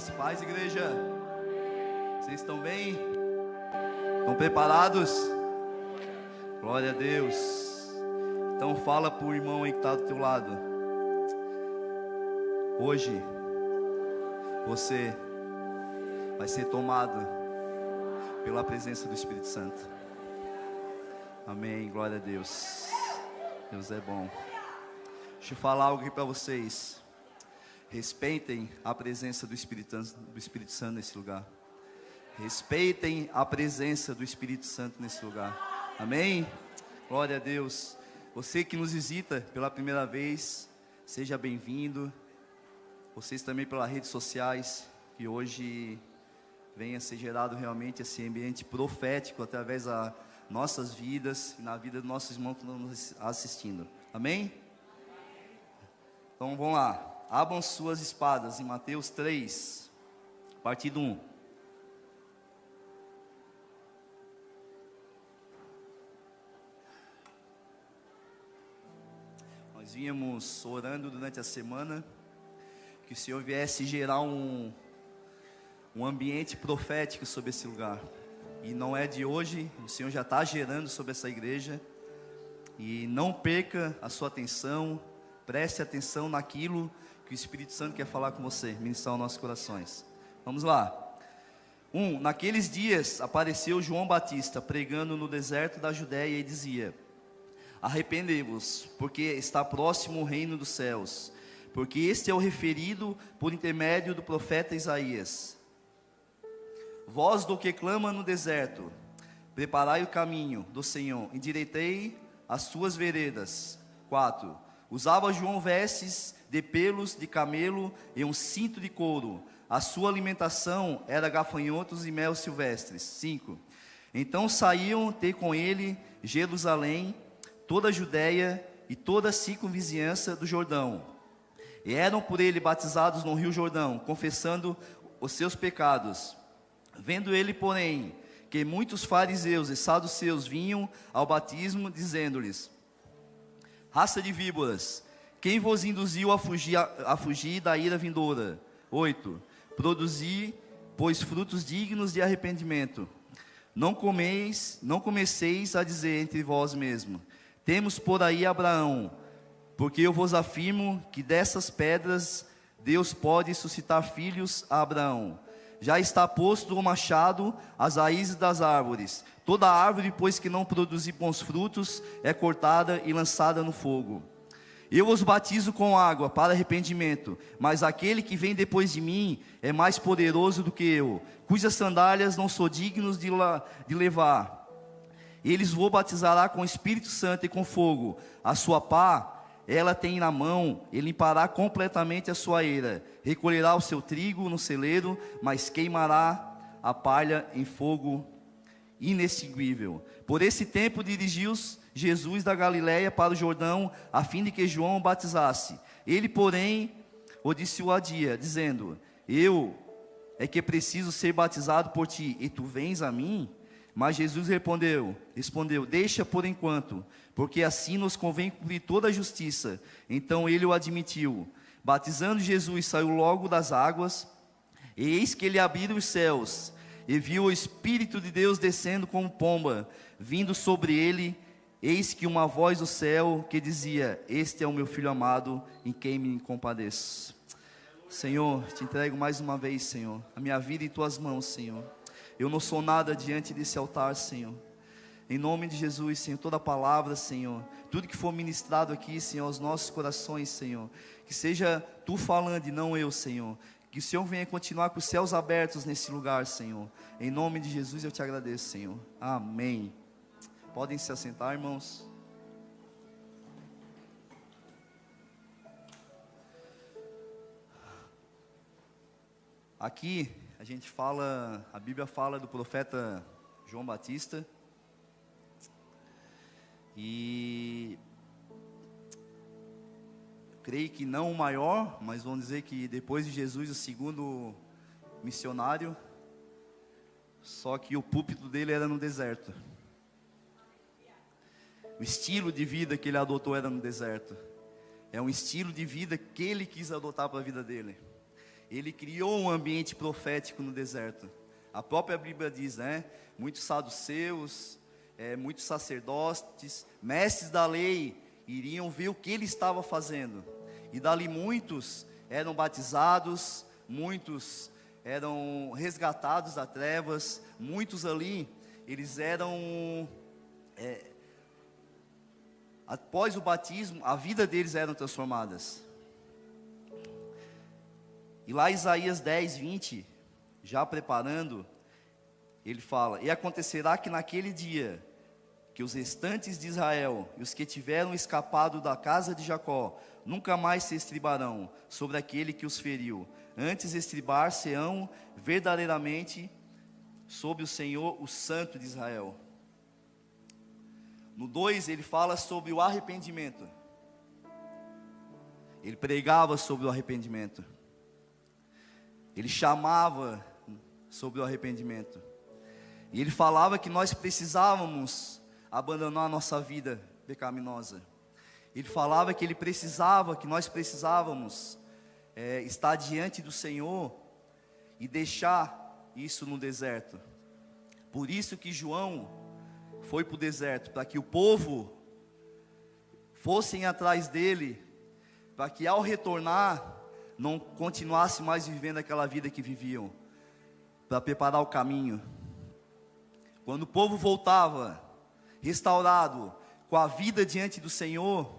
Paz, paz, igreja. Vocês estão bem? Estão preparados? Glória a Deus. Então fala para o irmão aí que está do teu lado. Hoje você vai ser tomado pela presença do Espírito Santo. Amém, glória a Deus. Deus é bom. Deixa eu falar algo aqui para vocês. Respeitem a presença do Espírito Santo nesse lugar. Respeitem a presença do Espírito Santo nesse lugar. Amém? Glória a Deus. Você que nos visita pela primeira vez, seja bem-vindo. Vocês também pelas redes sociais, que hoje venha ser gerado realmente esse ambiente profético através das nossas vidas e na vida dos nossos irmãos que estão nos assistindo. Amém? Então vamos lá. Abram suas espadas em Mateus 3, a partir do 1. Nós vínhamos orando durante a semana que o Senhor viesse gerar um ambiente profético sobre esse lugar. E não é de hoje, o Senhor já está gerando sobre essa igreja. E não perca a sua atenção, preste atenção naquilo que o Espírito Santo quer falar com você, ministrar aos nossos corações. Vamos lá. Naqueles dias apareceu João Batista pregando no deserto da Judéia e dizia: arrependei-vos, porque está próximo o reino dos céus. Porque este é o referido por intermédio do profeta Isaías. Voz do que clama no deserto, preparai o caminho do Senhor, endireitei as suas veredas. 4. Usava João vestes de pelos de camelo e um cinto de couro. A sua alimentação era gafanhotos e mel silvestres. 5. Então saíam ter com ele Jerusalém, toda a Judéia e toda a circunvizinhança do Jordão. E eram por ele batizados no rio Jordão, confessando os seus pecados. Vendo ele, porém, que muitos fariseus e saduceus vinham ao batismo, dizendo-lhes: raça de víboras, quem vos induziu a fugir da ira vindoura? 8. Produzi, pois, frutos dignos de arrependimento. Não comeceis a dizer entre vós mesmos: temos por aí Abraão, porque eu vos afirmo que dessas pedras Deus pode suscitar filhos a Abraão. Já está posto o machado às raízes das árvores. Toda árvore, pois, que não produzir bons frutos, é cortada e lançada no fogo. Eu os batizo com água para arrependimento, mas aquele que vem depois de mim é mais poderoso do que eu, cujas sandálias não sou digno de levar. Ele vos batizará com o Espírito Santo e com fogo. A sua pá ela tem na mão, ele limpará completamente a sua eira, recolherá o seu trigo no celeiro, mas queimará a palha em fogo inextinguível. Por esse tempo dirigiu-se Jesus da Galiléia para o Jordão, a fim de que João o batizasse. Ele, porém, o dissuadia, dizendo: eu é que preciso ser batizado por ti, e tu vens a mim? Mas Jesus respondeu, deixa por enquanto, porque assim nos convém cumprir toda a justiça. Então ele o admitiu. Batizando Jesus, saiu logo das águas, e eis que ele abriu os céus, e viu o Espírito de Deus descendo como pomba, vindo sobre ele. Eis que uma voz do céu que dizia: este é o meu Filho amado, em quem me compadeço. Senhor, te entrego mais uma vez, Senhor, a minha vida em tuas mãos, Senhor. Eu não sou nada diante desse altar, Senhor. Em nome de Jesus, Senhor, toda palavra, Senhor, tudo que for ministrado aqui, Senhor, aos nossos corações, Senhor, que seja Tu falando e não eu, Senhor. Que o Senhor venha continuar com os céus abertos nesse lugar, Senhor. Em nome de Jesus eu te agradeço, Senhor. Amém. Podem se assentar, irmãos. Aqui a Bíblia fala do profeta João Batista. E creio que não o maior, mas vamos dizer que depois de Jesus, o segundo missionário. Só que o púlpito dele era no deserto. O estilo de vida que ele adotou era no deserto. É um estilo de vida que ele quis adotar para a vida dele. ele criou um ambiente profético no deserto. A própria Bíblia diz, né? Muitos saduceus, muitos sacerdotes, mestres da lei, iriam ver o que ele estava fazendo. E dali muitos eram batizados, muitos eram resgatados das trevas, muitos ali, eles eram, após o batismo, a vida deles eram transformadas. E lá Isaías 10, 20, já preparando, ele fala: e acontecerá que naquele dia, que os restantes de Israel e os que tiveram escapado da casa de Jacó, nunca mais se estribarão sobre aquele que os feriu, antes estribar-se-ão verdadeiramente sobre o Senhor, o Santo de Israel. No 2 ele fala sobre o arrependimento. Ele pregava sobre o arrependimento. Ele chamava sobre o arrependimento. E ele falava que nós precisávamos abandonar a nossa vida pecaminosa. Ele falava que nós precisávamos estar diante do Senhor e deixar isso no deserto. Por isso que João foi para o deserto, para que o povo fossem atrás dele, para que ao retornar, não continuasse mais vivendo aquela vida que viviam, para preparar o caminho. Quando o povo voltava, restaurado, com a vida diante do Senhor,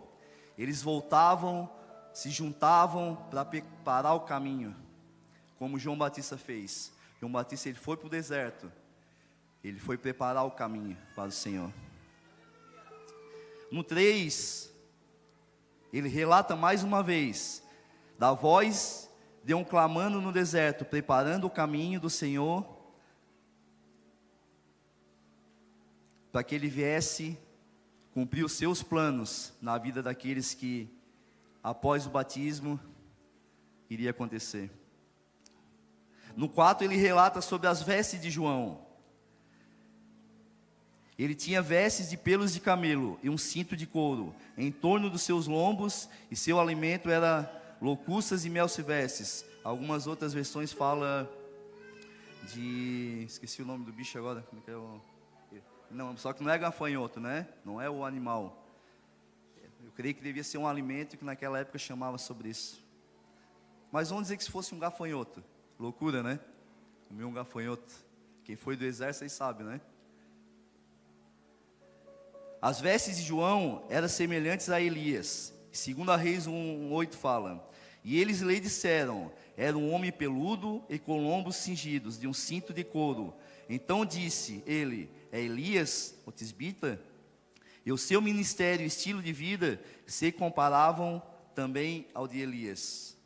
eles voltavam, se juntavam para preparar o caminho, como João Batista fez. João Batista, ele foi para o deserto, ele foi preparar o caminho para o Senhor. No 3, ele relata mais uma vez, da voz de um clamando no deserto, preparando o caminho do Senhor, para que ele viesse cumprir os seus planos na vida daqueles que, após o batismo, iria acontecer. No 4 ele relata sobre as vestes de João. Ele tinha vestes de pelos de camelo e um cinto de couro em torno dos seus lombos, e seu alimento era locuças e mel silvestres. Algumas outras versões falam de... esqueci o nome do bicho agora. Não, só que não é gafanhoto, né? Não é o animal. Eu creio que devia ser um alimento que naquela época chamava sobre isso. Mas vamos dizer que se fosse um gafanhoto. Loucura, né? Comer um gafanhoto. Quem foi do exército aí sabe, né? As vestes de João eram semelhantes a Elias. Segundo a Reis 1:8 fala: e eles lhe disseram: era um homem peludo e com lombos cingidos de um cinto de couro. Então disse ele: é Elias, o tisbita? E o seu ministério e estilo de vida se comparavam também ao de Elias.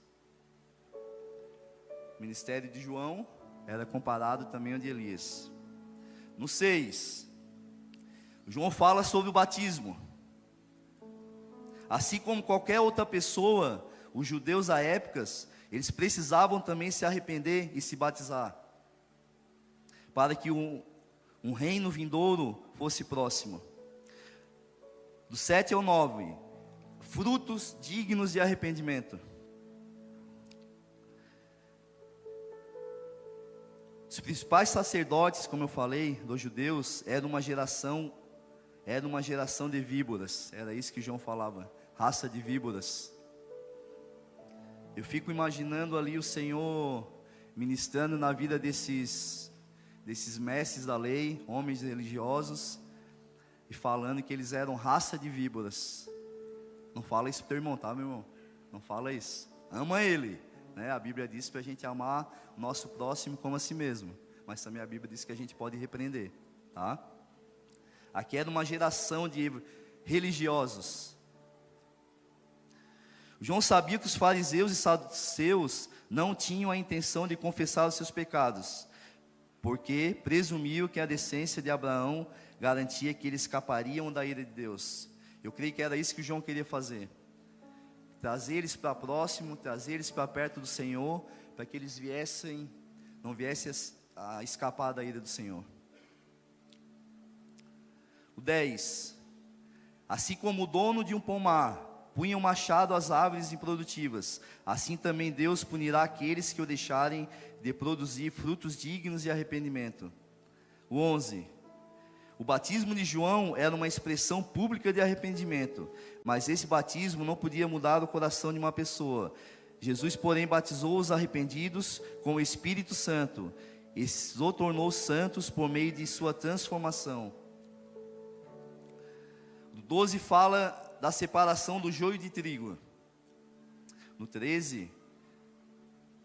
O ministério de João era comparado também ao de Elias. No 6, João fala sobre o batismo. Assim como qualquer outra pessoa, os judeus à época, eles precisavam também se arrepender e se batizar, para que um reino vindouro fosse próximo. Do 7 ao 9, frutos dignos de arrependimento. Os principais sacerdotes, como eu falei, dos judeus, eram uma geração de víboras. Era isso que João falava, raça de víboras. Eu fico imaginando ali o Senhor ministrando na vida desses mestres da lei, homens religiosos, e falando que eles eram raça de víboras. Não fala isso para o teu irmão, tá, meu irmão? Não fala isso. Ama ele, né? A Bíblia diz para a gente amar o nosso próximo como a si mesmo, mas também a Bíblia diz que a gente pode repreender, tá? Aqui era uma geração de religiosos. João sabia que os fariseus e saduceus não tinham a intenção de confessar os seus pecados, porque presumiu que a descendência de Abraão garantia que eles escapariam da ira de Deus. Eu creio que era isso que João queria fazer, trazer eles para próximo, trazer eles para perto do Senhor, para que eles não viessem a escapar da ira do Senhor. O 10, assim como o dono de um pomar punham machado às árvores improdutivas. Assim também Deus punirá aqueles que o deixarem de produzir frutos dignos de arrependimento. O 11. O batismo de João era uma expressão pública de arrependimento, mas esse batismo não podia mudar o coração de uma pessoa. Jesus, porém, batizou os arrependidos com o Espírito Santo e os tornou santos por meio de sua transformação. O 12 fala da separação do joio de trigo. No 13,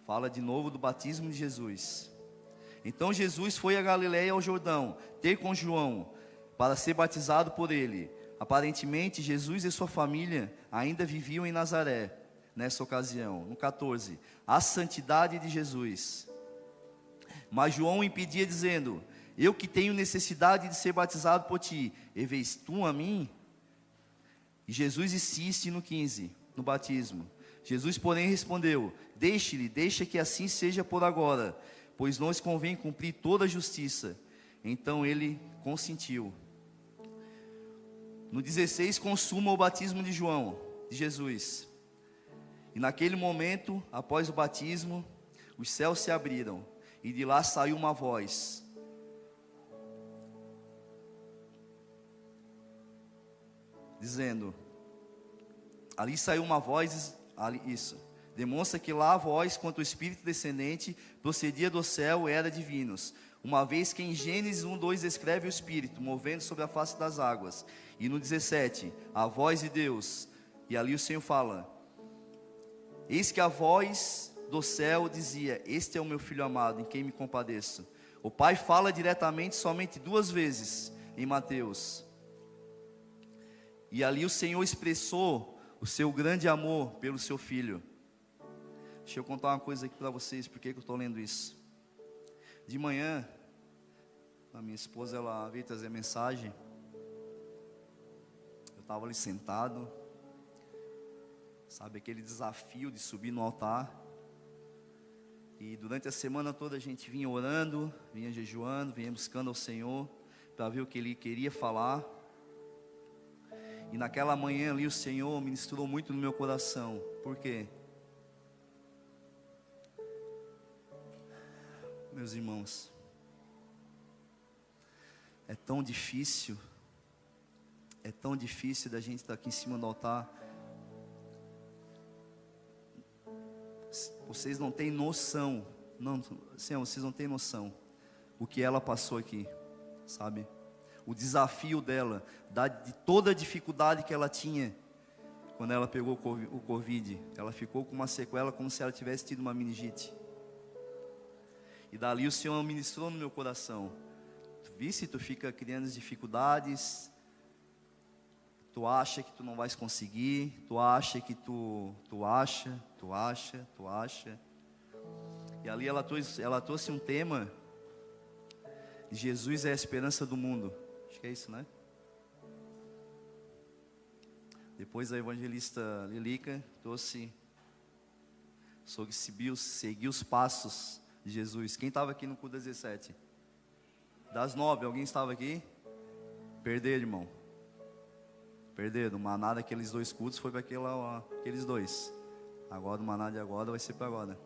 fala de novo do batismo de Jesus. Então Jesus foi a Galiléia, ao Jordão, ter com João, para ser batizado por ele. Aparentemente, Jesus e sua família ainda viviam em Nazaré, nessa ocasião. No 14, a santidade de Jesus. Mas João o impedia, dizendo: eu que tenho necessidade de ser batizado por ti, e vês tu a mim? E Jesus insiste no 15, no batismo. Jesus, porém, respondeu: deixa que assim seja por agora, pois não lhes convém cumprir toda a justiça. Então ele consentiu. No 16, consuma o batismo de João, de Jesus. E naquele momento, após o batismo, os céus se abriram, e de lá saiu uma voz. Dizendo, ali saiu uma voz, demonstra que lá a voz quanto o Espírito descendente procedia do céu era divinos, uma vez que em Gênesis 1:2 descreve o Espírito movendo sobre a face das águas. E no 17, a voz de Deus, e ali o Senhor fala: eis que a voz do céu dizia: este é o meu filho amado, em quem me compadeço. O Pai fala diretamente somente 2 vezes em Mateus. E ali o Senhor expressou o seu grande amor pelo seu filho. Deixa eu contar uma coisa aqui para vocês, porque eu estou lendo isso. De manhã, a minha esposa, ela veio trazer mensagem. Eu estava ali sentado, sabe, aquele desafio de subir no altar. E durante a semana toda a gente vinha orando, vinha jejuando, vinha buscando ao Senhor, para ver o que Ele queria falar. E naquela manhã ali o Senhor ministrou muito no meu coração. Por quê? Meus irmãos, é tão difícil da gente estar aqui em cima do altar. Vocês não têm noção, Senhor, vocês não têm noção o que ela passou aqui, sabe? O desafio dela, de toda a dificuldade que ela tinha quando ela pegou o Covid. Ela ficou com uma sequela como se ela tivesse tido uma meningite. E dali o Senhor ministrou no meu coração. Tu viste, tu fica criando as dificuldades, tu acha que tu não vais conseguir, tu acha que tu acha. E ali ela trouxe um tema: Jesus é a esperança do mundo. Acho que é isso, né? Depois a evangelista Lilica trouxe sobre seguir os passos de Jesus. Quem estava aqui no culto 17? Das 9, alguém estava aqui? Perderam, irmão. Perderam. O maná daqueles 2 cultos foi para aqueles 2. Agora o maná de agora vai ser para agora.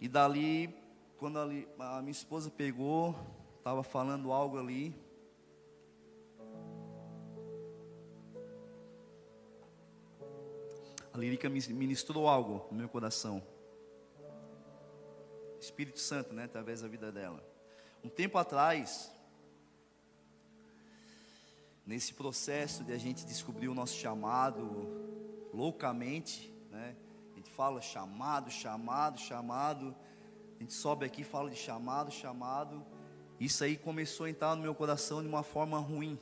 E dali, quando a minha esposa pegou, estava falando algo ali. A Lírica ministrou algo no meu coração. Espírito Santo, né, através da vida dela. Um tempo atrás, nesse processo de a gente descobrir o nosso chamado loucamente, né? A gente fala chamado. A gente sobe aqui e fala de chamado. Isso aí começou a entrar no meu coração de uma forma ruim,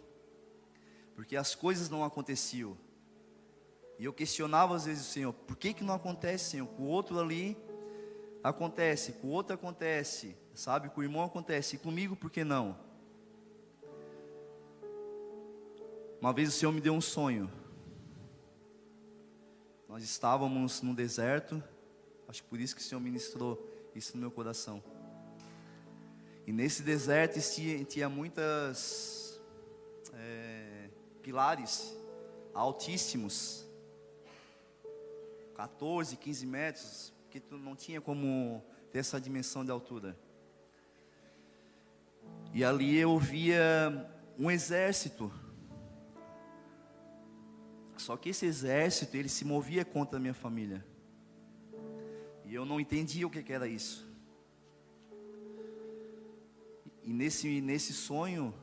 porque as coisas não aconteciam. E eu questionava às vezes o Senhor: por que não acontece, Senhor? Com o outro ali acontece, com o outro acontece, sabe? Com o irmão acontece, e comigo por que não? Uma vez o Senhor me deu um sonho. Nós estávamos no deserto, acho que por isso que o Senhor ministrou isso no meu coração. E nesse deserto tinha muitas pilares altíssimos, 14, 15 metros, porque tu não tinha como ter essa dimensão de altura. E ali eu via um exército. Só que esse exército, ele se movia contra a minha família. E eu não entendia o que era isso. E nesse sonho,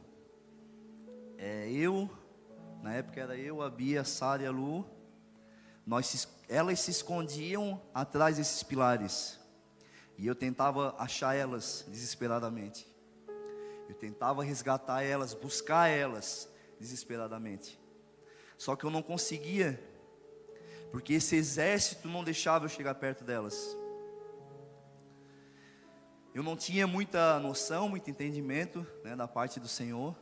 na época era eu, a Bia, a Sara e a Lu, elas se escondiam atrás desses pilares. E eu tentava achar elas desesperadamente. Eu tentava resgatar elas, buscar elas desesperadamente. Só que eu não conseguia, porque esse exército não deixava eu chegar perto delas. Eu não tinha muita noção, muito entendimento, né, da parte do Senhor.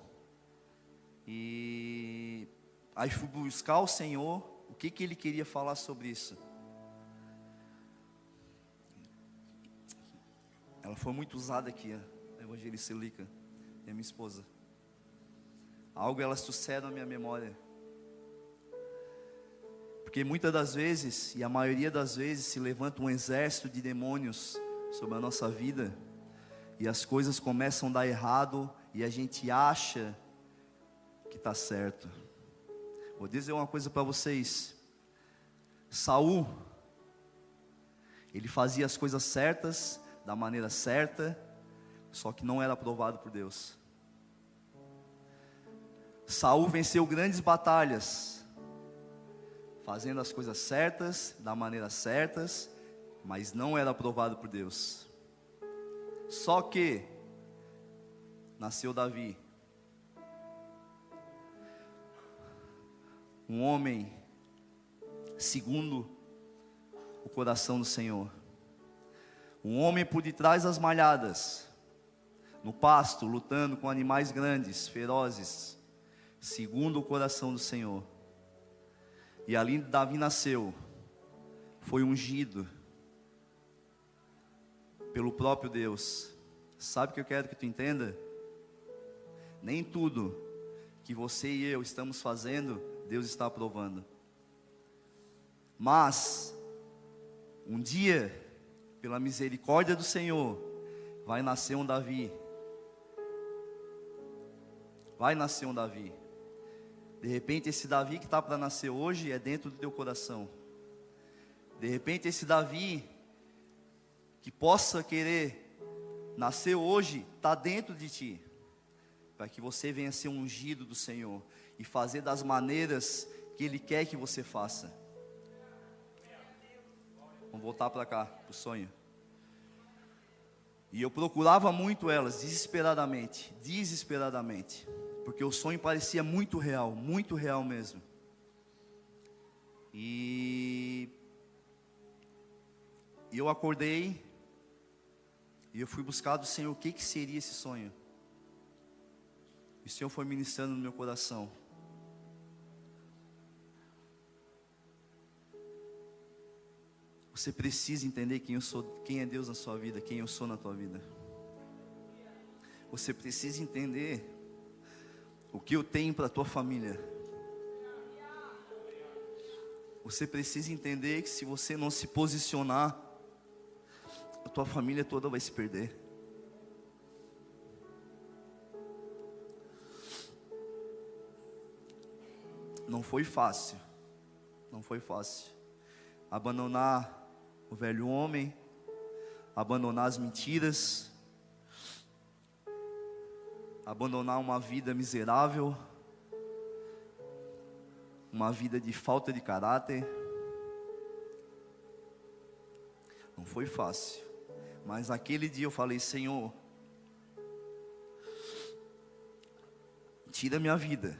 E aí fui buscar o Senhor, o que Ele queria falar sobre isso. Ela foi muito usada aqui, a evangelista Lica, minha esposa. Algo ela sucede na minha memória. Porque muitas das vezes, e a maioria das vezes, se levanta um exército de demônios sobre a nossa vida, e as coisas começam a dar errado, e a gente acha que está certo. Vou dizer uma coisa para vocês. Saul, ele fazia as coisas certas, da maneira certa, só que não era aprovado por Deus. Saul venceu grandes batalhas, fazendo as coisas certas, da maneira certas, mas não era aprovado por Deus. Só que nasceu Davi, um homem segundo o coração do Senhor, um homem por detrás das malhadas, no pasto, lutando com animais grandes, ferozes, segundo o coração do Senhor. E ali Davi nasceu, foi ungido pelo próprio Deus. Sabe o que eu quero que tu entenda? Nem tudo que você e eu estamos fazendo, Deus está aprovando. Mas, um dia, pela misericórdia do Senhor, vai nascer um Davi. Vai nascer um Davi. De repente esse Davi que está para nascer hoje é dentro do teu coração. De repente esse Davi que possa querer nascer hoje está dentro de ti, para que você venha ser um ungido do Senhor e fazer das maneiras que Ele quer que você faça. Vamos voltar para cá, para o sonho. E eu procurava muito elas, desesperadamente, porque o sonho parecia muito real mesmo. E eu acordei, e eu fui buscar do Senhor o que seria esse sonho. E o Senhor foi ministrando no meu coração. Você precisa entender quem eu sou, quem é Deus na sua vida, quem eu sou na tua vida. Você precisa entender o que eu tenho para a tua família. Você precisa entender que se você não se posicionar, a tua família toda vai se perder. Não foi fácil. Abandonar o velho homem, abandonar as mentiras, abandonar uma vida miserável, uma vida de falta de caráter. Não foi fácil, mas naquele dia eu falei: Senhor, tira minha vida,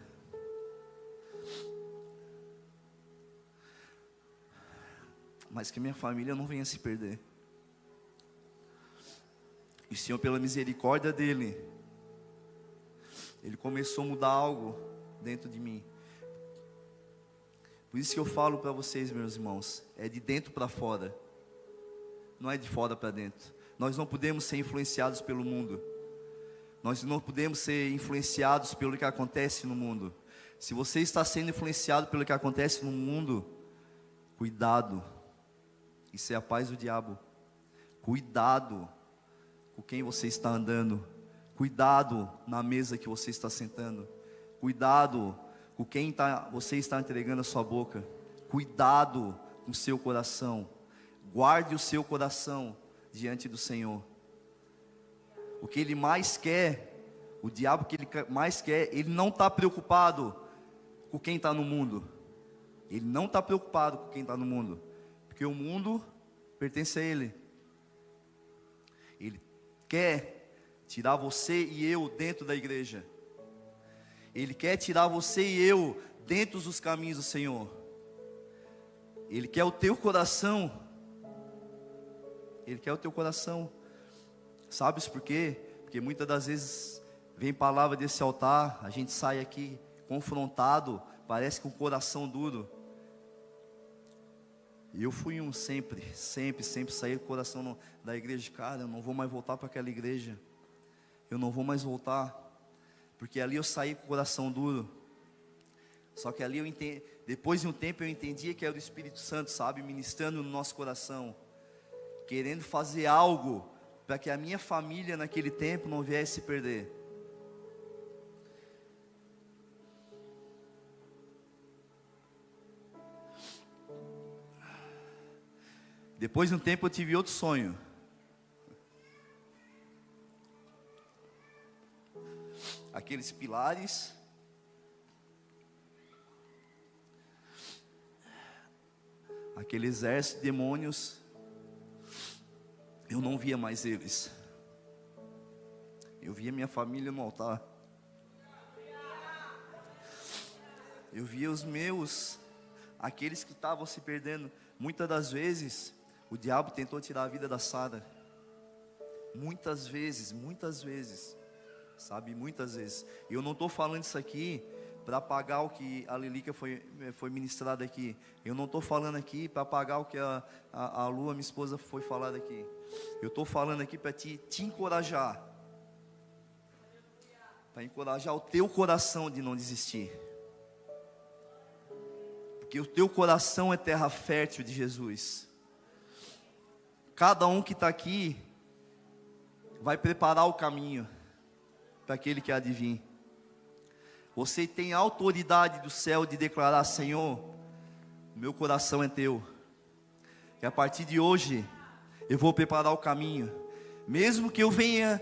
mas que minha família não venha se perder. E o Senhor, pela misericórdia dEle, Ele começou a mudar algo dentro de mim. Por isso que eu falo para vocês, meus irmãos, é de dentro para fora, não é de fora para dentro. Nós não podemos ser influenciados pelo mundo. Nós não podemos ser influenciados pelo que acontece no mundo. Se você está sendo influenciado pelo que acontece no mundo, cuidado. Isso é a paz do diabo. Cuidado com quem você está andando. Cuidado na mesa que você está sentando. Cuidado com quem você está entregando a sua boca. Cuidado com o seu coração. Guarde o seu coração diante do Senhor. O que ele mais quer, o diabo que ele mais quer, ele não está preocupado com quem está no mundo. Ele não está preocupado com quem está no mundo, porque o mundo pertence a ele. Ele quer tirar você e eu dentro da igreja. Ele quer tirar você e eu dentro dos caminhos do Senhor. Ele quer o teu coração. Ele quer o teu coração. Sabes por quê? Porque muitas das vezes vem palavra desse altar, a gente sai aqui confrontado, parece com o coração duro. E eu fui sempre saí com o coração da igreja. Cara, eu não vou mais voltar para aquela igreja. Eu não vou mais voltar. Porque ali eu saí com o coração duro. Só que ali depois de um tempo eu entendia que era o Espírito Santo, sabe, ministrando no nosso coração, querendo fazer algo para que a minha família naquele tempo não viesse se perder. Depois de um tempo eu tive outro sonho. Aqueles pilares, aquele exército de demônios, eu não via mais eles. Eu via minha família no altar. Eu via os meus, aqueles que estavam se perdendo. Muitas das vezes, o diabo tentou tirar a vida da Sara. Muitas vezes, sabe, muitas vezes. E eu não estou falando isso aqui para apagar o que a Lilica foi ministrada aqui. Eu não estou falando aqui para apagar o que a Lua, minha esposa, foi falada aqui. Eu estou falando aqui para te encorajar. Para encorajar o teu coração de não desistir. Porque o teu coração é terra fértil de Jesus. Cada um que está aqui vai preparar o caminho para aquele que há de vir. Você tem a autoridade do céu de declarar: Senhor, o meu coração é teu. E a partir de hoje, eu vou preparar o caminho. Mesmo que eu venha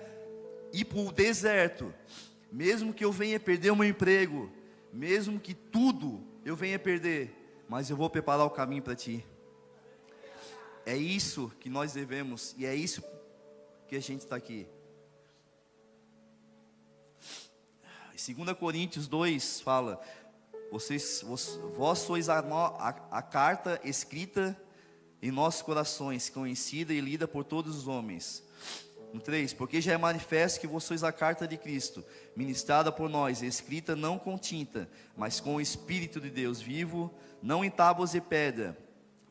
ir para o deserto, mesmo que eu venha perder o meu emprego, mesmo que tudo eu venha perder, mas eu vou preparar o caminho para ti. É isso que nós devemos, e é isso que a gente está aqui. 2 Coríntios 2 fala: vós sois a carta escrita em nossos corações, conhecida e lida por todos os homens. No 3, porque já é manifesto que vós sois a carta de Cristo, ministrada por nós, escrita não com tinta, mas com o Espírito de Deus vivo, não em tábuas de pedra,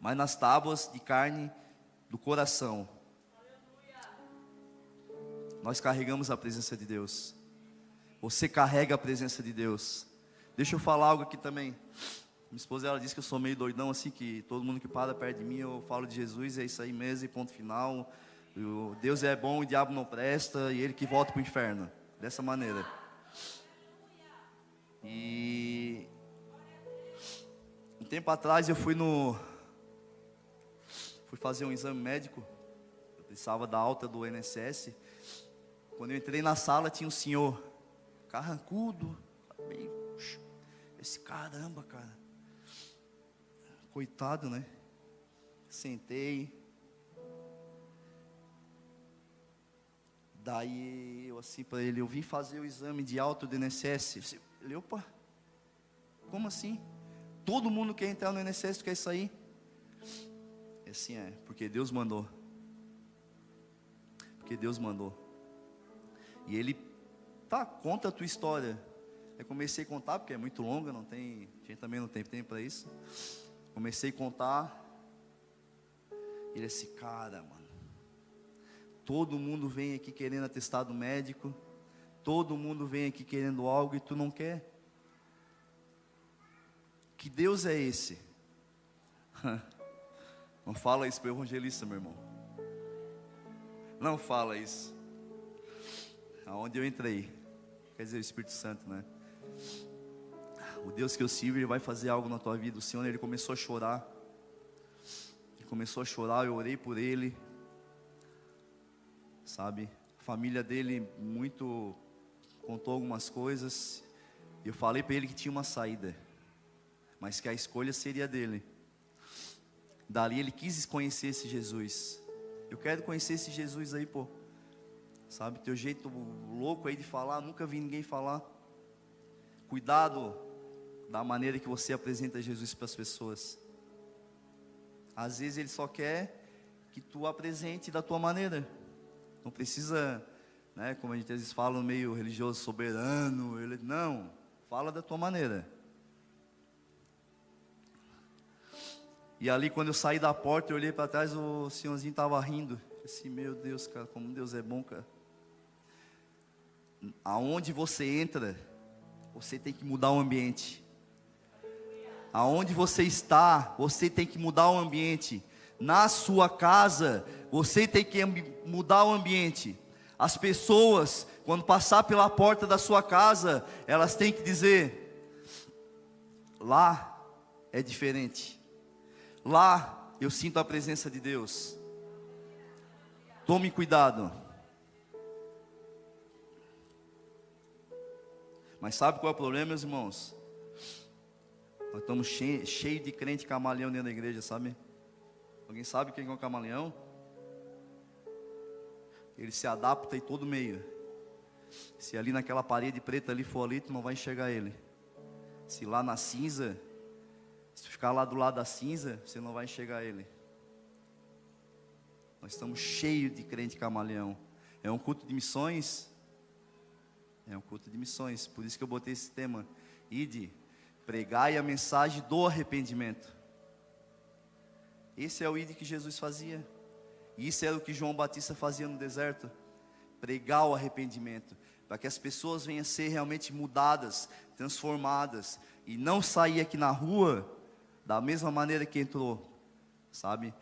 mas nas tábuas de carne do coração. Nós carregamos a presença de Deus. Você carrega a presença de Deus. Deixa eu falar algo aqui também. Minha esposa, ela disse que eu sou meio doidão, assim, que todo mundo que para perto de mim, eu falo de Jesus, é isso aí mesmo, e ponto final. Deus é bom, o diabo não presta, e ele que volta para o inferno. Dessa maneira. E um tempo atrás eu fui fazer um exame médico. Eu precisava da alta do INSS. Quando eu entrei na sala, tinha um senhor carrancudo, meio, esse caramba, cara, coitado, né? Sentei. Daí eu assim para ele: eu vim fazer o exame de alta do INSS. Ele: opa, como assim? Todo mundo quer entrar no INSS, quer sair? E assim é, porque Deus mandou. Porque Deus mandou. E ele, tá, conta a tua história. Eu comecei a contar, porque é muito longa, a gente também não tem tempo para isso. Comecei a contar. Ele assim: cara, mano, todo mundo vem aqui querendo atestado médico, todo mundo vem aqui querendo algo e tu não quer. Que Deus é esse? Não fala isso para o evangelista, meu irmão. Não fala isso. Aonde eu entrei, quer dizer, o Espírito Santo, né? O Deus que eu sirvo, Ele vai fazer algo na tua vida. O Senhor, Ele começou a chorar. Ele começou a chorar, eu orei por ele. Sabe? A família dele muito contou algumas coisas. Eu falei para ele que tinha uma saída, mas que a escolha seria dele. Dali ele quis conhecer esse Jesus. Eu quero conhecer esse Jesus aí, pô. Sabe, teu jeito louco aí de falar, nunca vi ninguém falar. Cuidado da maneira que você apresenta Jesus para as pessoas. Às vezes ele só quer que tu apresente da tua maneira. Não precisa, né, como a gente às vezes fala meio religioso, soberano. Não, fala da tua maneira. E ali quando eu saí da porta, eu olhei para trás, o senhorzinho estava rindo. Eu falei assim, meu Deus, cara, como Deus é bom, cara. Aonde você entra, você tem que mudar o ambiente. Aonde você está, você tem que mudar o ambiente. Na sua casa, você tem que mudar o ambiente. As pessoas, quando passar pela porta da sua casa, elas têm que dizer: lá é diferente. Lá eu sinto a presença de Deus. Tome cuidado. Mas sabe qual é o problema, meus irmãos? Nós estamos cheios de crente camaleão dentro da igreja, sabe? Alguém sabe quem é um camaleão? Ele se adapta em todo meio. Se ali naquela parede preta ali for ali, tu não vai enxergar ele. Se lá na cinza, se tu ficar lá do lado da cinza, você não vai enxergar ele. Nós estamos cheios de crente camaleão. É um culto de missões. É um culto de missões. Por isso que eu botei esse tema. Ide, pregai a mensagem do arrependimento. Esse é o ide que Jesus fazia. E isso era o que João Batista fazia no deserto. Pregar o arrependimento. Para que as pessoas venham a ser realmente mudadas, transformadas. E não sair aqui na rua da mesma maneira que entrou. Sabe?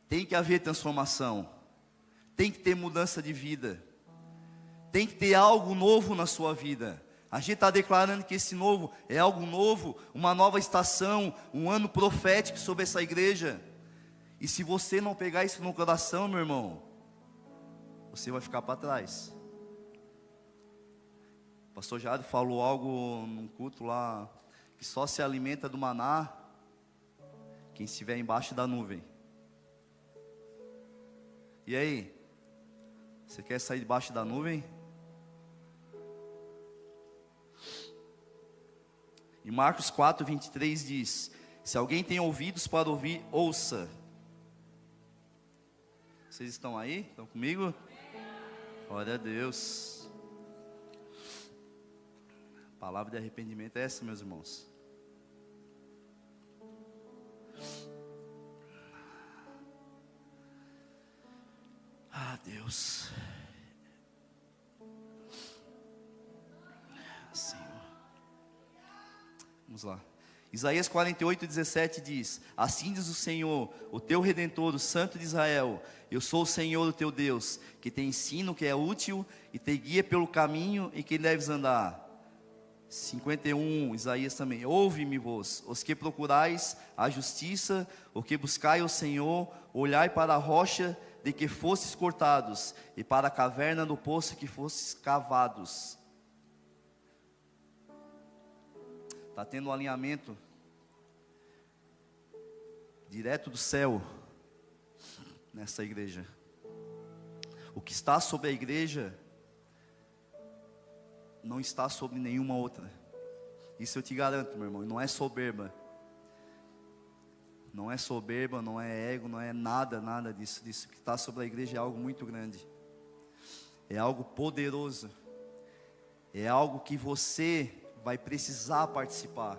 Tem que haver transformação. Tem que ter mudança de vida. Tem que ter algo novo na sua vida. A gente está declarando que esse novo é algo novo, uma nova estação, um ano profético sobre essa igreja. E se você não pegar isso no coração, meu irmão, você vai ficar para trás. O pastor Jado falou algo num culto lá, que só se alimenta do maná quem estiver embaixo da nuvem. E aí? Você quer sair debaixo da nuvem? E Marcos 4, 23 diz: se alguém tem ouvidos para ouvir, ouça. Vocês estão aí? Estão comigo? Glória a Deus. A palavra de arrependimento é essa, meus irmãos. Ah, Deus. Senhor. Vamos lá. Isaías 48, 17 diz: assim diz o Senhor, o teu Redentor, o Santo de Israel: eu sou o Senhor, o teu Deus, que te ensino o que é útil e te guia pelo caminho em que deves andar. 51, Isaías também: ouve-me vós, os que procurais a justiça, o que buscai o Senhor, olhai para a rocha de que fostes cortados, e para a caverna do poço que fostes cavados. Está tendo um alinhamento direto do céu nessa igreja. O que está sobre a igreja não está sobre nenhuma outra. Isso eu te garanto, meu irmão. E não é soberba. Não é soberba, não é ego, não é nada disso. Isso que está sobre a igreja é algo muito grande. É algo poderoso. É algo que você vai precisar participar.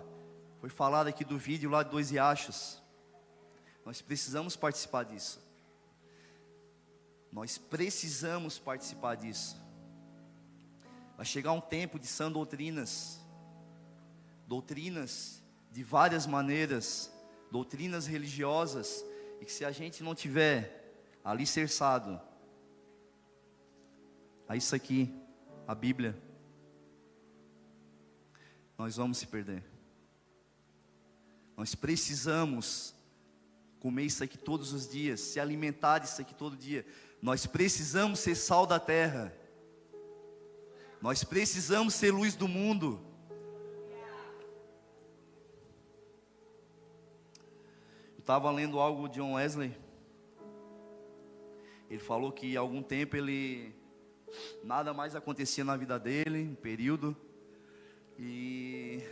Foi falado aqui do vídeo lá de Dois Riachos. Nós precisamos participar disso. Nós precisamos participar disso. Vai chegar um tempo de sã doutrinas. Doutrinas de várias maneiras, doutrinas religiosas, e que se a gente não tiver alicerçado a isso aqui, a Bíblia, nós vamos se perder. Nós precisamos comer isso aqui todos os dias, se alimentar disso aqui todo dia. Nós precisamos ser sal da terra. Nós precisamos ser luz do mundo. Eu estava lendo algo de John Wesley. Ele falou que há algum tempo nada mais acontecia na vida dele, um período, e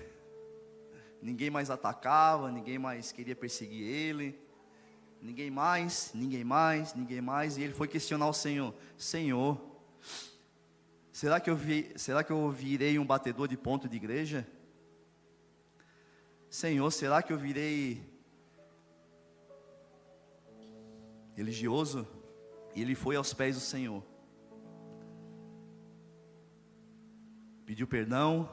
ninguém mais atacava, ninguém mais queria perseguir ele, ninguém mais, e ele foi questionar o Senhor: Senhor, será que eu virei um batedor de ponto de igreja? Senhor, será que eu virei religioso? E ele foi aos pés do Senhor, pediu perdão,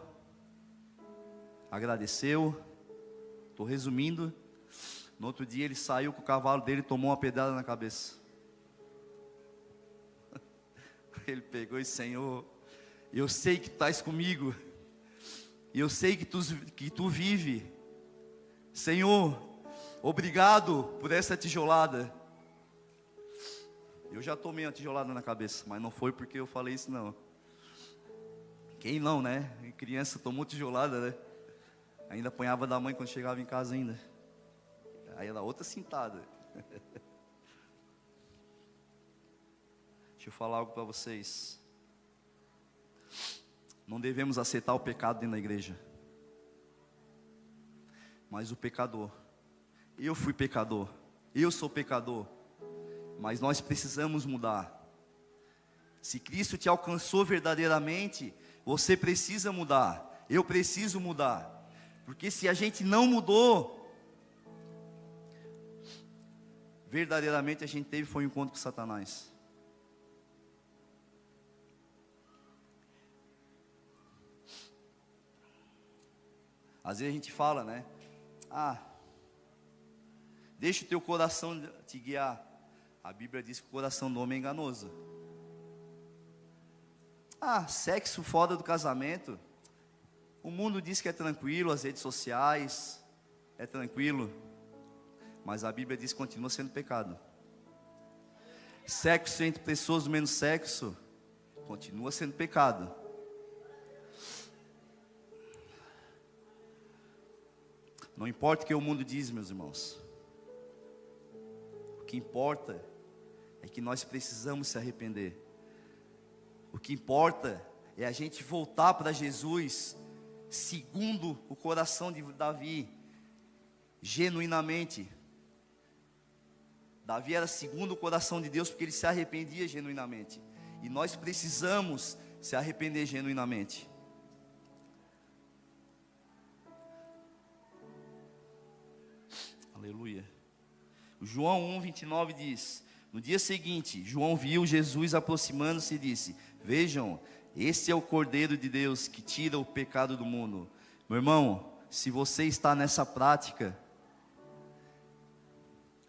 agradeceu. Estou resumindo. No outro dia ele saiu com o cavalo dele e tomou uma pedrada na cabeça. Ele pegou e: Senhor, eu sei que tu estás comigo, e eu sei que tu vive. Senhor, obrigado por essa tijolada. Eu já tomei uma tijolada na cabeça, mas não foi porque eu falei isso não. Quem não, né? Criança tomou tijolada, né? Ainda apanhava da mãe quando chegava em casa ainda. Aí era outra cintada. Deixa eu falar algo para vocês. Não devemos aceitar o pecado dentro da igreja. Mas o pecador, eu fui pecador, eu sou pecador, mas nós precisamos mudar. Se Cristo te alcançou verdadeiramente, você precisa mudar, eu preciso mudar. Porque se a gente não mudou, verdadeiramente a gente foi um encontro com Satanás. Às vezes a gente fala, né? Deixa o teu coração te guiar. A Bíblia diz que o coração do homem é enganoso. Sexo fora do casamento. O mundo diz que é tranquilo, as redes sociais é tranquilo, mas a Bíblia diz que continua sendo pecado. Sexo entre pessoas do mesmo sexo continua sendo pecado. Não importa o que o mundo diz, meus irmãos. O que importa é que nós precisamos se arrepender. O que importa é a gente voltar para Jesus, segundo o coração de Davi, genuinamente. Davi era segundo o coração de Deus, porque ele se arrependia genuinamente. E nós precisamos se arrepender genuinamente. Aleluia. João 1:29 diz: no dia seguinte, João viu Jesus aproximando-se e disse: vejam, esse é o Cordeiro de Deus que tira o pecado do mundo. Meu irmão, se você está nessa prática,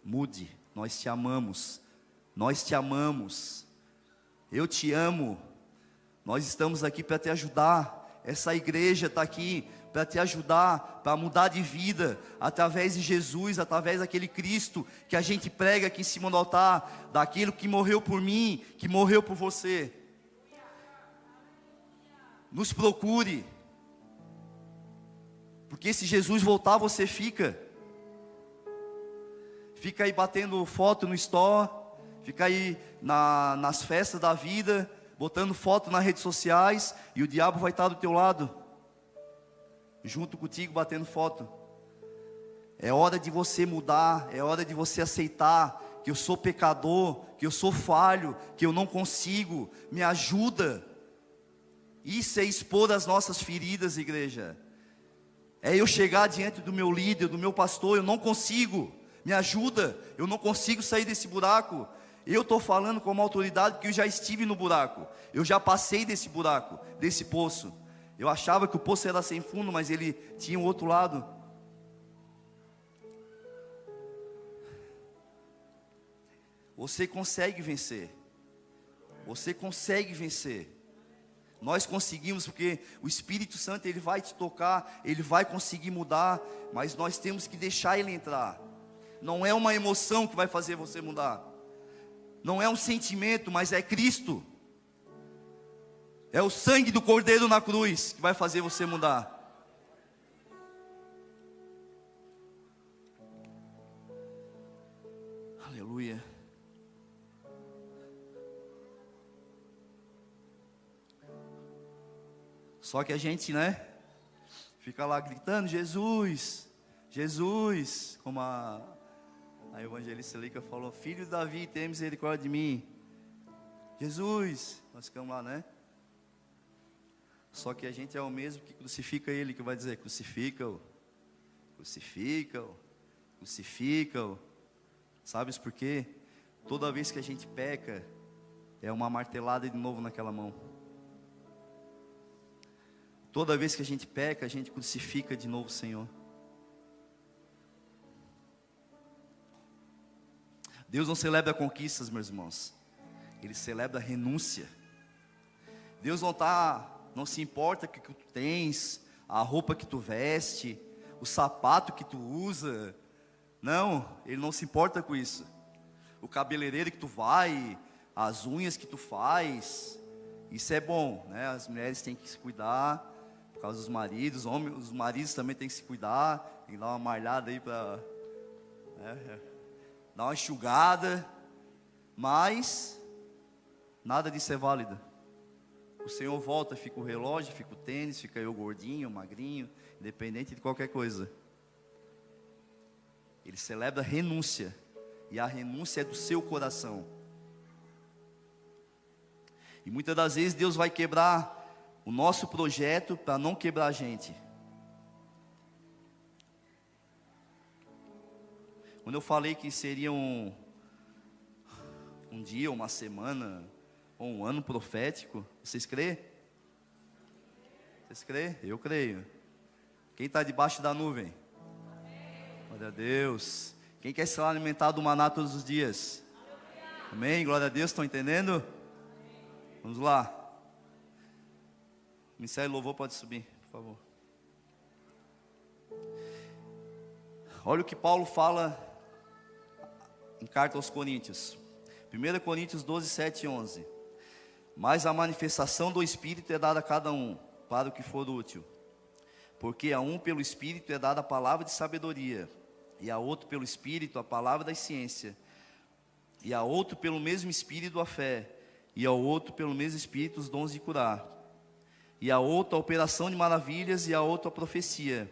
mude. Nós te amamos. Nós te amamos. Eu te amo. Nós estamos aqui para te ajudar. Essa igreja está aqui para te ajudar, para mudar de vida, através de Jesus, através daquele Cristo que a gente prega aqui em cima do altar, daquilo que morreu por mim, que morreu por você. Nos procure, porque se Jesus voltar, você fica aí batendo foto no store, fica aí nas festas da vida, botando foto nas redes sociais, e o diabo vai estar do teu lado, junto contigo, batendo foto. É hora de você mudar, é hora de você aceitar que eu sou pecador, que eu sou falho, que eu não consigo, me ajuda. Isso é expor as nossas feridas, igreja. É eu chegar diante do meu líder, do meu pastor: eu não consigo, me ajuda, eu não consigo sair desse buraco. Eu estou falando como autoridade, porque eu já estive no buraco, eu já passei desse buraco, desse poço. Eu achava que o poço era sem fundo, mas ele tinha um outro lado. Você consegue vencer. Você consegue vencer. Nós conseguimos, porque o Espírito Santo, ele vai te tocar, ele vai conseguir mudar, mas nós temos que deixar ele entrar. Não é uma emoção que vai fazer você mudar. Não é um sentimento, mas é Cristo. É o sangue do Cordeiro na cruz que vai fazer você mudar. Aleluia. Só que a gente, fica lá gritando, Jesus, Jesus, como a evangelista Lica falou, filho de Davi, tem misericórdia de mim. Jesus, nós ficamos lá, Só que a gente é o mesmo que crucifica ele, que vai dizer, crucifica-o, crucifica-o, crucifica-o. Sabes por quê? Toda vez que a gente peca, é uma martelada de novo naquela mão. Toda vez que a gente peca, a gente crucifica de novo o Senhor. Deus não celebra conquistas, meus irmãos. Ele celebra renúncia. Deus não se importa com o que tu tens, a roupa que tu veste, o sapato que tu usa. Não, Ele não se importa com isso. O cabeleireiro que tu vai, as unhas que tu faz, isso é bom, As mulheres têm que se cuidar por causa dos maridos, os maridos também têm que se cuidar, tem que dar uma malhada aí para dar uma enxugada, mas nada disso é válido. O Senhor volta, fica o relógio, fica o tênis, fica eu gordinho, magrinho, independente de qualquer coisa. Ele celebra renúncia, e a renúncia é do seu coração. E muitas das vezes Deus vai quebrar o nosso projeto para não quebrar a gente. Quando eu falei que seria um dia, uma semana, ou um ano profético, vocês creem? Vocês creem? Eu creio. Quem está debaixo da nuvem? Glória a Deus. Quem quer ser alimentado do maná todos os dias? Amém? Glória a Deus, estão entendendo? Vamos lá. O Ministério Louvor pode subir, por favor. Olha o que Paulo fala em carta aos Coríntios. 1 Coríntios 12, 7 e 11. Mas a manifestação do Espírito é dada a cada um, para o que for útil. Porque a um pelo Espírito é dada a palavra de sabedoria, e a outro pelo Espírito a palavra da ciência, e a outro pelo mesmo Espírito a fé, e ao outro pelo mesmo Espírito os dons de curar, e a outro a operação de maravilhas, e a outro a profecia,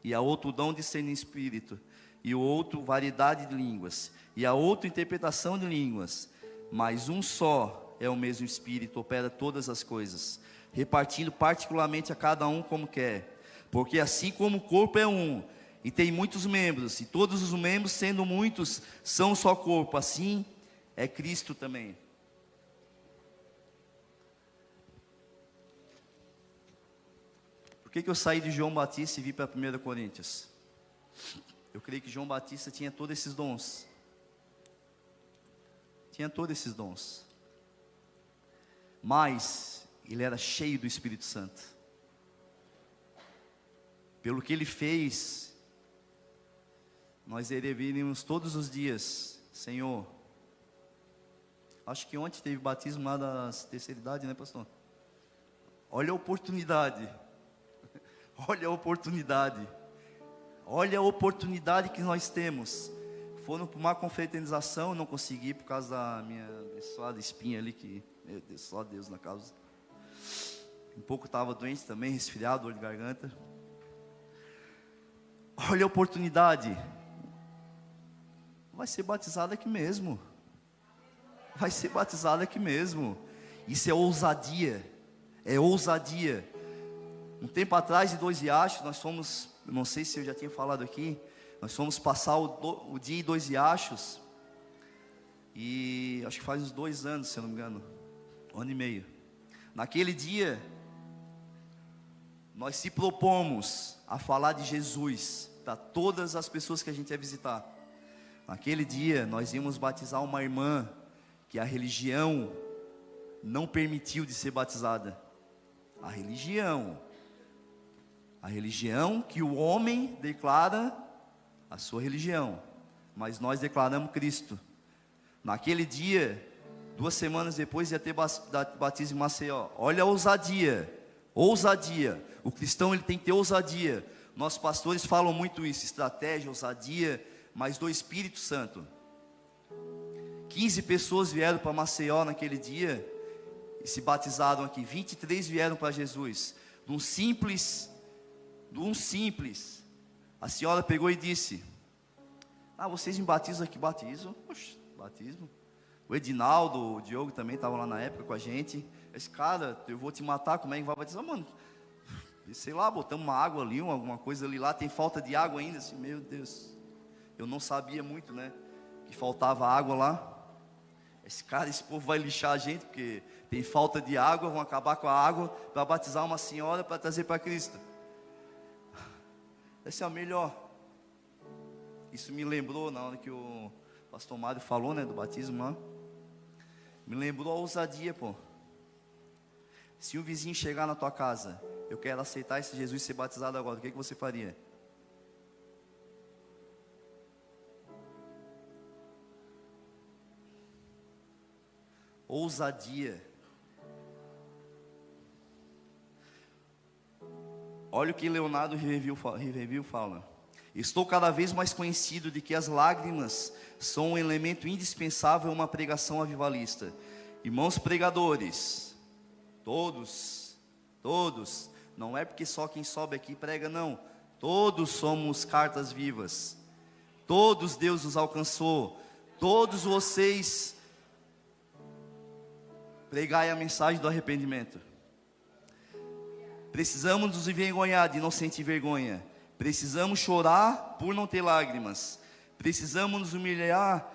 e a outro o dom de discernir espírito, e o outro variedade de línguas, e a outro interpretação de línguas. Mas um só é o mesmo Espírito, opera todas as coisas, repartindo particularmente a cada um como quer. Porque assim como o corpo é um, e tem muitos membros, e todos os membros, sendo muitos, são um só corpo, assim é Cristo também. Por que eu saí de João Batista e vim para 1 Coríntios? Eu creio que João Batista tinha todos esses dons. Tinha todos esses dons. Mas ele era cheio do Espírito Santo. Pelo que ele fez, nós deveríamos todos os dias, Senhor. Acho que ontem teve batismo lá da terceira idade, pastor? Olha a oportunidade. Olha a oportunidade. Olha a oportunidade que nós temos. Foram para uma confraternização, não consegui por causa da minha abençoada espinha ali, que, meu Deus, só Deus na causa. Um pouco estava doente também, resfriado, dor de garganta. Olha a oportunidade. Vai ser batizado aqui mesmo. Vai ser batizado aqui mesmo. Isso é ousadia. É ousadia. Um tempo atrás, de 2 riachos, nós fomos, não sei se eu já tinha falado aqui, nós fomos passar o dia em 2 riachos. E acho que faz uns 2 anos, se eu não me engano, 1 ano e meio. Naquele dia, nós se propomos a falar de Jesus para todas as pessoas que a gente ia visitar. Naquele dia nós íamos batizar uma irmã que a religião não permitiu de ser batizada. A religião que o homem declara a sua religião, mas nós declaramos Cristo. Naquele dia, 2 semanas depois ia ter batismo em Maceió. Olha a ousadia. O cristão ele tem que ter ousadia. Nossos pastores falam muito isso, estratégia, ousadia, mas do Espírito Santo. 15 pessoas vieram para Maceió naquele dia e se batizaram aqui. 23 vieram para Jesus. De um simples, a senhora pegou e disse: vocês me batizam aqui? Batizo? Oxe, batismo. O Edinaldo, o Diogo também estavam lá na época com a gente. Esse cara, eu vou te matar, como é que vai batizar? Mano, sei lá, botamos uma água ali, alguma coisa ali lá, tem falta de água ainda, assim, meu Deus. Eu não sabia muito, né, que faltava água lá. Esse povo vai lixar a gente, porque tem falta de água, vão acabar com a água para batizar uma senhora, para trazer para Cristo. Esse é o melhor. Isso me lembrou na hora que o pastor Mário falou, né, do batismo lá. Me lembrou a ousadia, pô. Se um vizinho chegar na tua casa, eu quero aceitar esse Jesus e ser batizado agora, o que você faria? Ousadia. Olha o que Leonardo Review fala. Estou cada vez mais conhecido de que as lágrimas são um elemento indispensável a uma pregação avivalista. Irmãos pregadores, todos, não é porque só quem sobe aqui prega, não. Todos somos cartas vivas. Todos Deus os alcançou. Todos vocês pregai a mensagem do arrependimento. Precisamos nos envergonhar de não sentir vergonha. Precisamos chorar por não ter lágrimas. Precisamos nos humilhar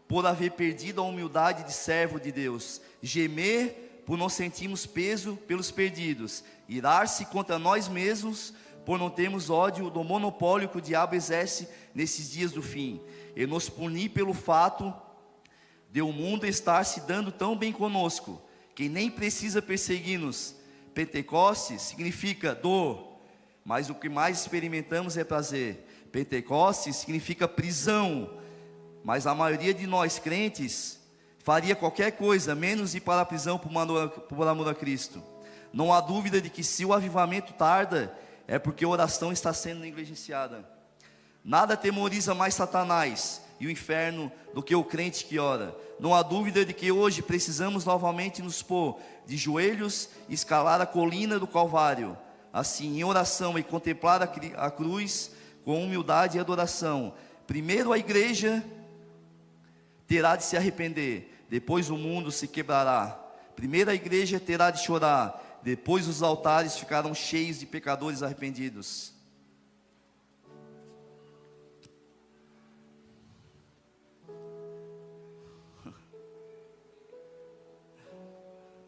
por haver perdido a humildade de servo de Deus. Gemer por não sentirmos peso pelos perdidos. Irar-se contra nós mesmos por não termos ódio do monopólio que o diabo exerce nesses dias do fim. E nos punir pelo fato de o mundo estar se dando tão bem conosco, que nem precisa perseguir-nos. Pentecostes significa dor, mas o que mais experimentamos é prazer. Pentecostes significa prisão, mas a maioria de nós crentes faria qualquer coisa, menos ir para a prisão por amor a Cristo. Não há dúvida de que se o avivamento tarda, é porque a oração está sendo negligenciada. Nada atemoriza mais Satanás e o inferno do que o crente que ora. Não há dúvida de que hoje precisamos novamente nos pôr de joelhos e escalar a colina do Calvário, assim em oração, e contemplar a cruz com humildade e adoração. Primeiro a igreja terá de se arrepender, depois o mundo se quebrará. Primeiro a igreja terá de chorar, depois os altares ficarão cheios de pecadores arrependidos.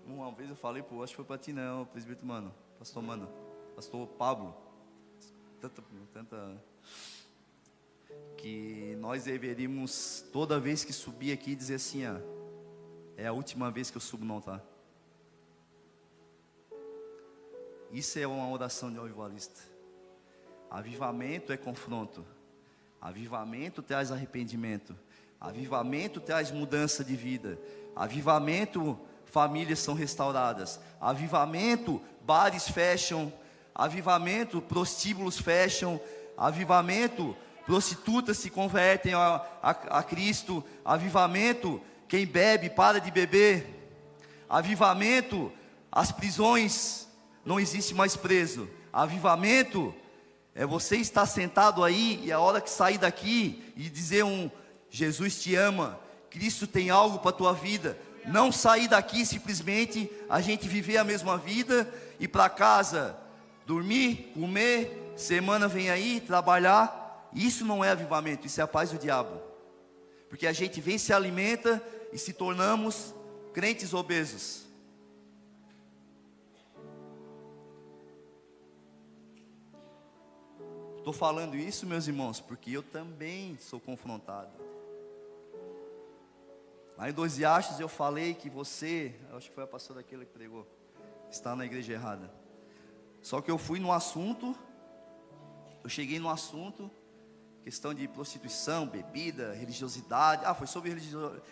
Uma vez eu falei, acho que foi para ti não, presbítero pastor Pablo, que nós deveríamos, toda vez que subir aqui, dizer assim: é a última vez que eu subo no altar. Isso é uma oração de avivalista. Avivamento é confronto. Avivamento traz arrependimento. Avivamento traz mudança de vida. Avivamento, famílias são restauradas. Avivamento, bares fecham. Avivamento, prostíbulos fecham. Avivamento, prostitutas se convertem a Cristo. Avivamento, quem bebe para de beber. Avivamento, as prisões, não existe mais preso. Avivamento é você estar sentado aí e a hora que sair daqui e dizer Jesus te ama, Cristo tem algo para a tua vida. Não sair daqui simplesmente a gente viver a mesma vida, ir para casa, dormir, comer, semana vem aí, trabalhar. Isso não é avivamento, isso é a paz do diabo. Porque a gente vem, se alimenta e se tornamos crentes obesos. Estou falando isso, meus irmãos, porque eu também sou confrontado. Lá em Dois Riachos eu falei que você, acho que foi a pastora aquele que pregou, está na igreja errada. Só que eu fui no assunto, eu cheguei no assunto, questão de prostituição, bebida, religiosidade. Foi sobre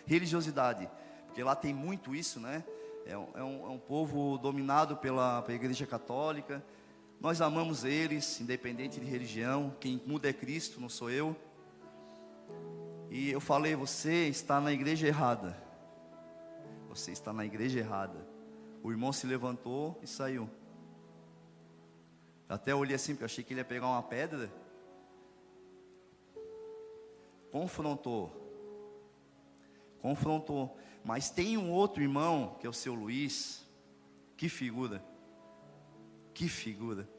religiosidade, porque lá tem muito isso, né? É um povo dominado pela igreja católica. Nós amamos eles, independente de religião. Quem muda é Cristo, não sou eu. E eu falei, você está na igreja errada. Você está na igreja errada. O irmão se levantou e saiu. Até olhei assim, porque eu achei que ele ia pegar uma pedra. Confrontou. Mas tem um outro irmão, que é o seu Luiz. Que figura,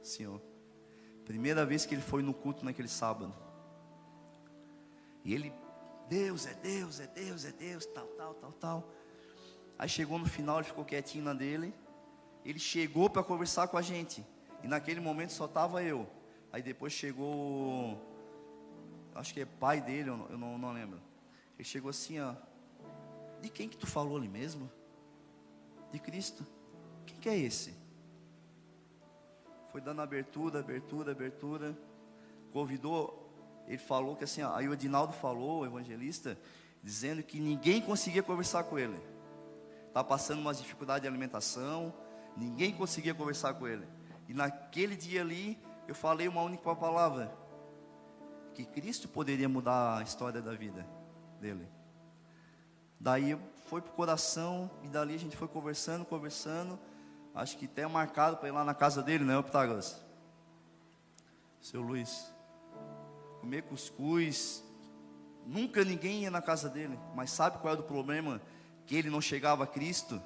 Senhor. Primeira vez que ele foi no culto naquele sábado. E ele, Deus, tal. Aí chegou no final, ele ficou quietinho na dele. Ele chegou para conversar com a gente. E naquele momento só estava eu. Aí depois chegou, acho que é pai dele, eu não lembro. Ele chegou assim, ó. De quem que tu falou ali mesmo? De Cristo. Quem que é esse? Foi dando abertura. Convidou. Ele falou que assim, ó, aí o Edinaldo falou, o evangelista, dizendo que ninguém conseguia conversar com ele. Está passando umas dificuldades de alimentação. Ninguém conseguia conversar com ele. E naquele dia ali, eu falei uma única palavra: que Cristo poderia mudar a história da vida dele. Daí foi pro coração, e dali a gente foi conversando. Acho que até marcado para ir lá na casa dele, né, Pitágoras? Seu Luiz. Comer cuscuz. Nunca ninguém ia na casa dele. Mas sabe qual era o problema? Que ele não chegava a Cristo.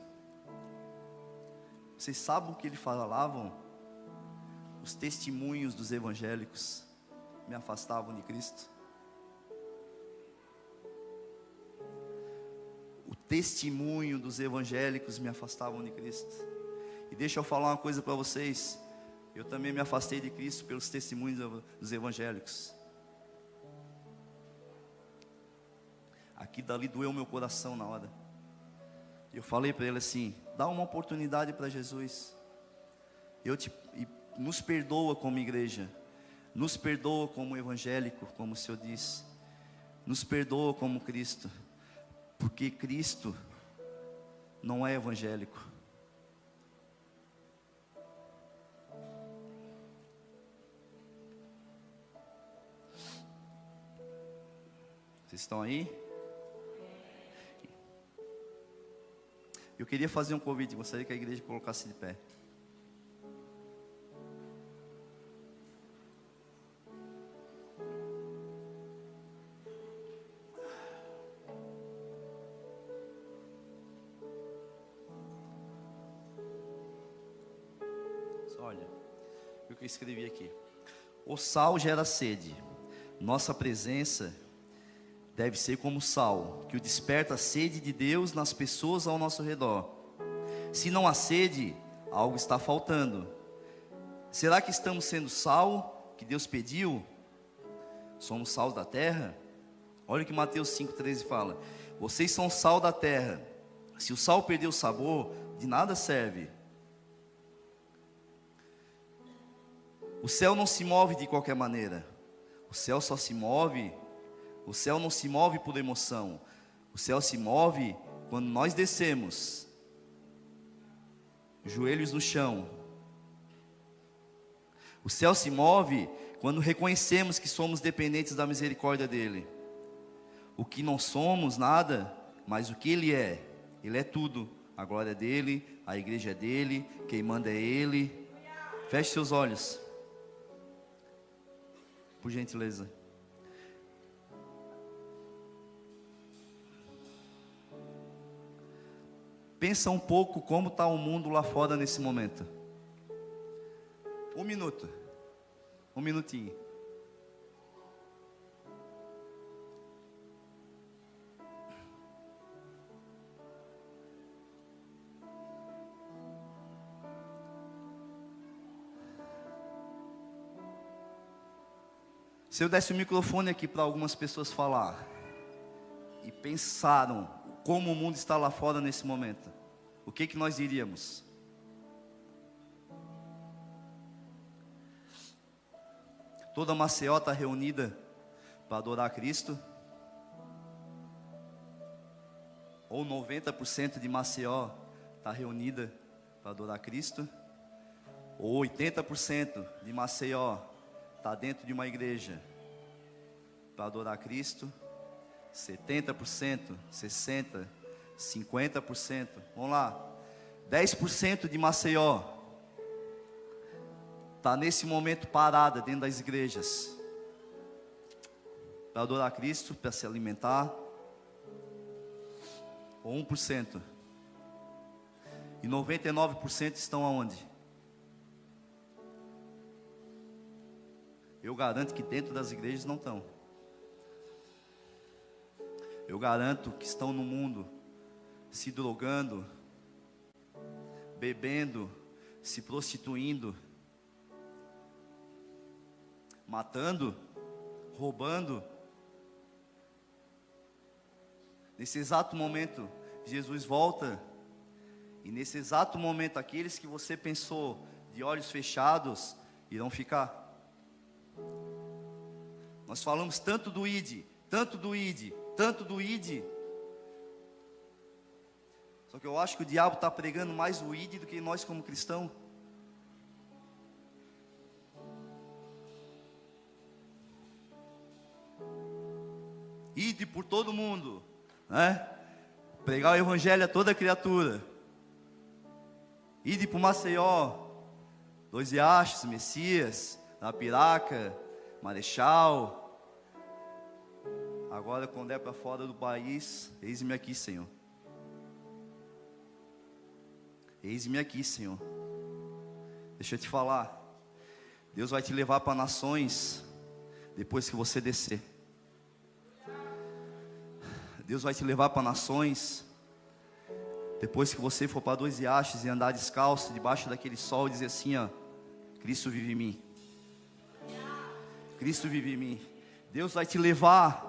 Vocês sabem o que eles falavam? Os testemunhos dos evangélicos me afastavam de Cristo. O testemunho dos evangélicos me afastavam de Cristo. E deixa eu falar uma coisa para vocês. Eu também me afastei de Cristo pelos testemunhos dos evangélicos. Aqui dali doeu meu coração na hora. Eu falei para ele assim: dá uma oportunidade para Jesus. E nos perdoa como igreja. Nos perdoa como evangélico, como o Senhor diz. Nos perdoa como Cristo. Porque Cristo não é evangélico. Vocês estão aí? Eu queria fazer um convite, gostaria que a igreja colocasse de pé. Olha, o que eu escrevi aqui. O sal gera sede. Nossa presença deve ser como sal, que o desperta a sede de Deus nas pessoas ao nosso redor. Se não há sede, algo está faltando. Será que estamos sendo sal que Deus pediu? Somos sal da terra? Olha o que Mateus 5,13 fala: vocês são sal da terra. Se o sal perder o sabor, de nada serve. O céu não se move de qualquer maneira. O céu não se move por emoção. O céu se move quando nós descemos, joelhos no chão. O céu se move quando reconhecemos que somos dependentes da misericórdia dEle. O que não somos nada, mas o que Ele é tudo. A glória é dEle, a igreja é dEle, quem manda é Ele. Feche seus olhos, por gentileza. Pensa um pouco como está o mundo lá fora nesse momento. Um minutinho. Se eu desse o microfone aqui para algumas pessoas falar, e pensaram como o mundo está lá fora nesse momento, o que nós diríamos? Toda Maceió está reunida para adorar a Cristo? Ou 90% de Maceió está reunida para adorar a Cristo? Ou 80% de Maceió está dentro de uma igreja para adorar a Cristo? 70%, 60%, 50%, vamos lá, 10% de Maceió está nesse momento parada dentro das igrejas para adorar a Cristo, para se alimentar. Ou 1%. E 99% estão aonde? Eu garanto que dentro das igrejas não estão. Eu garanto que estão no mundo, se drogando, bebendo, se prostituindo, matando, roubando. Nesse exato momento, Jesus volta, e nesse exato momento, aqueles que você pensou de olhos fechados, irão ficar. Nós falamos tanto do ID, tanto do ID, tanto do ID. Só que eu acho que o diabo está pregando mais o ID do que nós como cristãos. Ide por todo mundo, né? Pregar o evangelho a toda criatura. Ide para o Maceió, Dois Riachos, Messias, Napiraca, Marechal. Agora, quando é para fora do país, eis-me aqui, Senhor. Eis-me aqui, Senhor. Deixa eu te falar. Deus vai te levar para nações depois que você descer. Deus vai te levar para nações depois que você for para Dois Riachos e andar descalço debaixo daquele sol e dizer assim, ó: Cristo vive em mim. Cristo vive em mim. Deus vai te levar,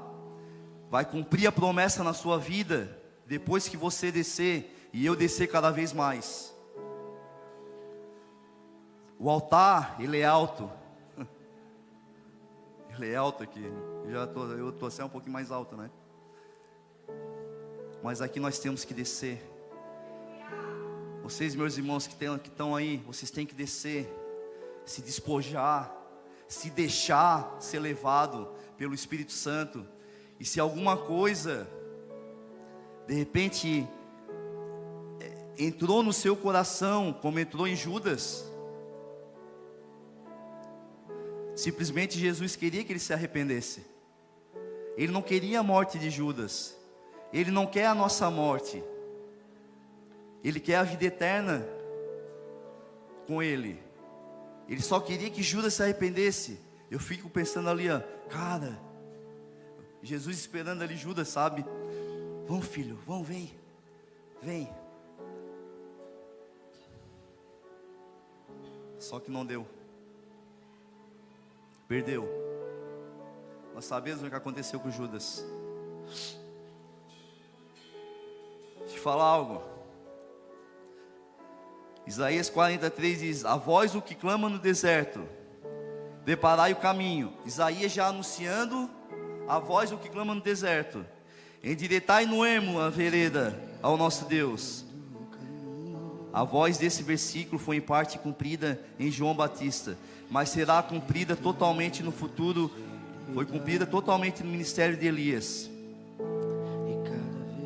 vai cumprir a promessa na sua vida depois que você descer e eu descer cada vez mais. O altar, ele é alto. Ele é alto aqui. Eu estou assim um pouquinho mais alto, né? Mas aqui nós temos que descer. Vocês, meus irmãos que estão aí, vocês têm que descer, se despojar, se deixar ser levado pelo Espírito Santo. E se alguma coisa de repente entrou no seu coração, como entrou em Judas, simplesmente Jesus queria que ele se arrependesse. Ele não queria a morte de Judas. Ele não quer a nossa morte. Ele quer a vida eterna com Ele. Ele só queria que Judas se arrependesse. Eu fico pensando ali, ó, cara, Jesus esperando ali Judas, sabe? Vamos, filho, vamos, vem. Vem. Só que não deu. Perdeu. Nós sabemos o que aconteceu com Judas. Deixa eu te falar algo. Isaías 43 diz: a voz do que clama no deserto, preparai o caminho. Isaías já anunciando a voz do que clama no deserto: endireitai no ermo a vereda ao nosso Deus. A voz desse versículo foi em parte cumprida em João Batista, mas será cumprida totalmente no futuro. Foi cumprida totalmente no ministério de Elias.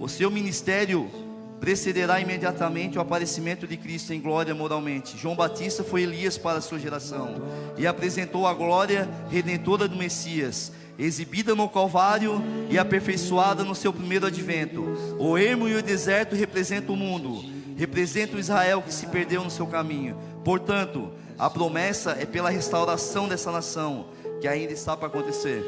O seu ministério precederá imediatamente o aparecimento de Cristo em glória moralmente. João Batista foi Elias para a sua geração e apresentou a glória redentora do Messias, exibida no Calvário e aperfeiçoada no seu primeiro advento. O ermo e o deserto representam o mundo, representam Israel que se perdeu no seu caminho. Portanto, a promessa é pela restauração dessa nação que ainda está para acontecer.